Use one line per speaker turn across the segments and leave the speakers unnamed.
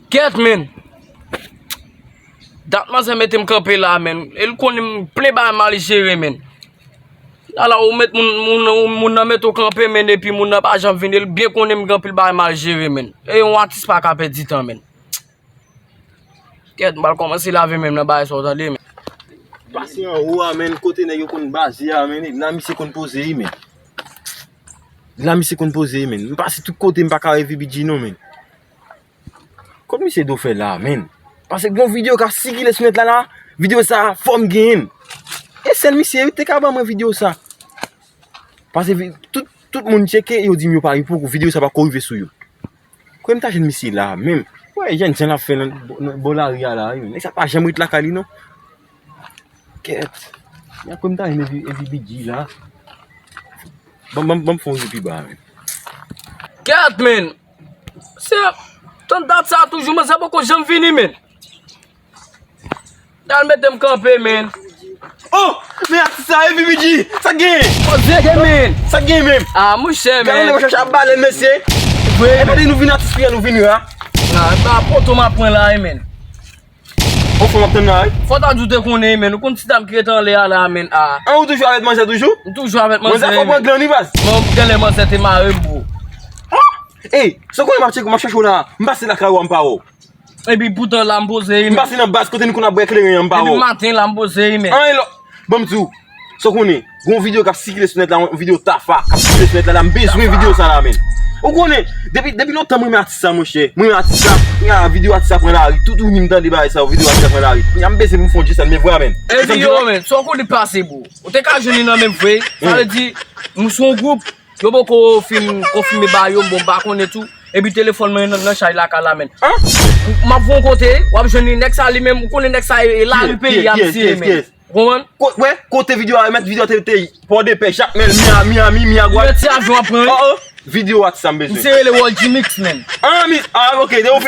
Ket men. Datman se metem kampe la men. El konim ple ba mali chere men. Ala ou met moun nan met ou kampe men epi moun nan pa jan vin. El bien konim kampe ba mali chere men. E yon artist pa kapet ditan men. Ket mbal komanse lave men nan ba e sotade men.
Pasi an ou men kote ne yo kon bazi men. La mi se kon pose yi men. La mi se kon pose yi men. Pasi tout kote mpa ka revi bidji non men. Kom mi se do fe la men. Pase bon video ka sigi le sunet la video sa form gen. E sel mi se te ka ba mwen video sa. Pase tout moun cheke yo di mi yo pari pou video sa pa korive sou yo. Kwen ta jen mi se la men. Ouais, jen la fe nan bolaria la. E sa pa jen mwit la kali non. Ket. Ya kwen ta jen evi bidji la. Bam fon pi ba men.
Ket men. Se ton dat sa toujou men sa boko jen vini men. Dan metem kampe men.
Oh! Men artista evi bidji! Sa gen!
O zeke men!
Sa gen men!
Ah mouche men!
Gane le chacha balen mese! E pa de nou vini artist priya nou vini ha?
Nan, ba poto ma pwen la men.
O fon apten na?
Fota joute konen men, nou kon ti dam kretan le a la men a.
An ou toujou avet manje toujou?
Toujou avet manje
men. Mwen zafon pwen glani bas?
Mwen gale manje te ma rembo.
Hey, so kon ma chacho la, mbase la ka ou an pa ou?
E bi poutan la mbose men.
Mbase nan bas kote ni kon a brek le an pa
E bi
ou?
matin la mbose men.
An e lo, bom tou, so konen, goun video kap sikile sunet la, video tafa, kap sikile sunet la, mbezwen video sa la men. Ou konen, depi lontan mwen artista monshe, mwen artista, mwen video artista pren la ri, toutou mwen mdan li ba sa, video artista pren la ri. Mwen mbeze mwen fonji sa, mwen vwa men.
E bi yo men, so kon di pase bou. Ou te ka jeni nan men vwe, sa le di, mwen son group, yo bo ko filme ba yo mbon bakon etou, e bi telefon men nan chay la ka la men. Ma vwon kote, wap jeni nek sa li men, ou konen nek sa e la ripe yam siye men. Roman?
Kote video a met video te pou de pe chak men, mi a gwa.
Mwen ti avyon apren.
Video artista mbezwen.
Mse le Walji Mix men.
Ok, de ou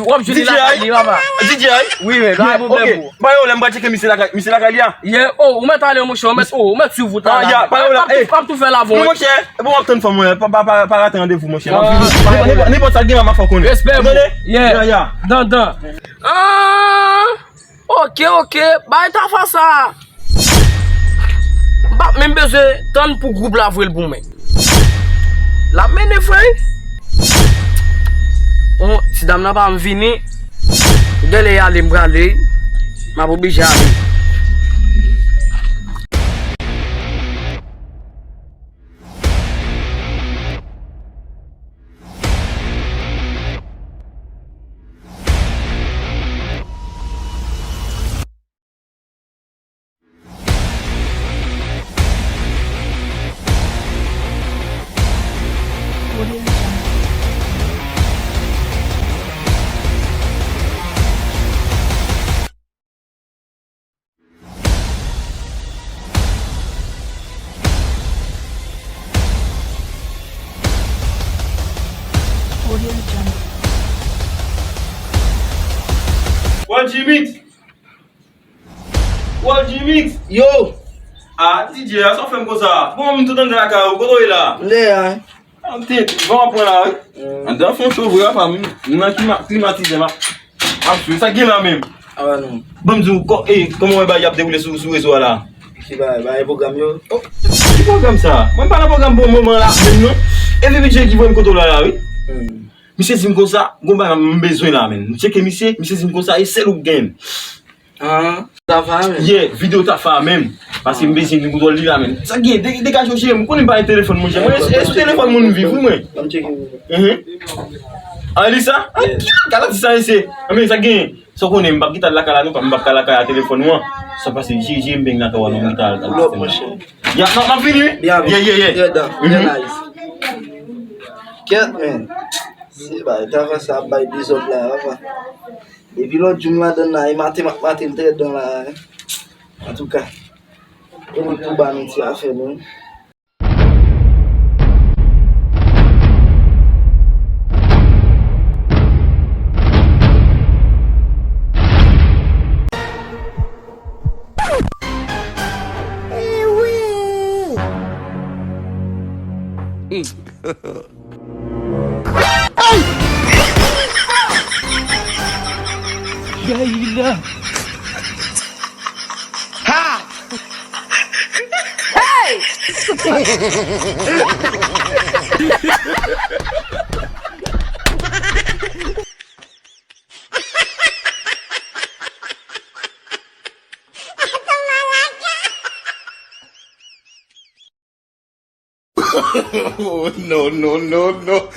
Wap jeni la kali waba.
DJ?
Oui men, gwa pou blè pou.
Bayo lem ba cheke mise la kali ya?
Ye, ou met ale mouche, ou met sou voutan la.
Ya, bayo la.
Pap tou fè la von.
Mouche, bon wap ten fò mwen, pa rate randevou mouche. Ni pot sa gen ma fò konen.
Respect pou.
Ya.
Dan. Ok, bay ta fa sa. Bap men beze tan pou group la vwe l bon men. La men e fwe. Si dam nan pa m vini, dele yale m brale, ma pou bi jame.
Walji Mix.
Yo.
DJ, asan fèm ko sa? Bon mwen tout an de la ka ou, koto e la?
Le a.
An te, van apren la. An den fon chou vwe pa mwen. Mwen klimatize ma. Apsou, sa gen la men.
Awa nou.
Bon mzou, koman wè ba yap devoule sou rezo la?
Si ba e program yo.
Ki program sa? Mwen pa la program bon moment la. Men non? E vi bitche ki vwe m koto la la, oui? Mise zim kon sa, goun ba m bezwen la men. Cheke mise zim kon sa, e sel ou gen.
Ta fa men?
Ye, video ta fa men. Pase m bezwen li koto li la men. Sa gen, dekaj yo che, m konen ba e telefon mwen che. Mwen sou telefon moun viv, mwen.
Am cheke.
A li sa? Kala ti sa ese. Ame sa gen, so konen m bak kita la kala nou, pa m bak kala kaya telefon mwen. Sa pase, jim beng na kawa nou mita.
Lop mwen che.
Ya, nan fini? Ye.
Ye da, ye nice. Ket men. Si ba, ta fa sa bay bizot la, wapa. E pi lo jum la den la, e matin te don la. En tout cas, e mwen pou ba men ti a fe nou. Gila. Ha! Hey!
Oh, no, no, no, no.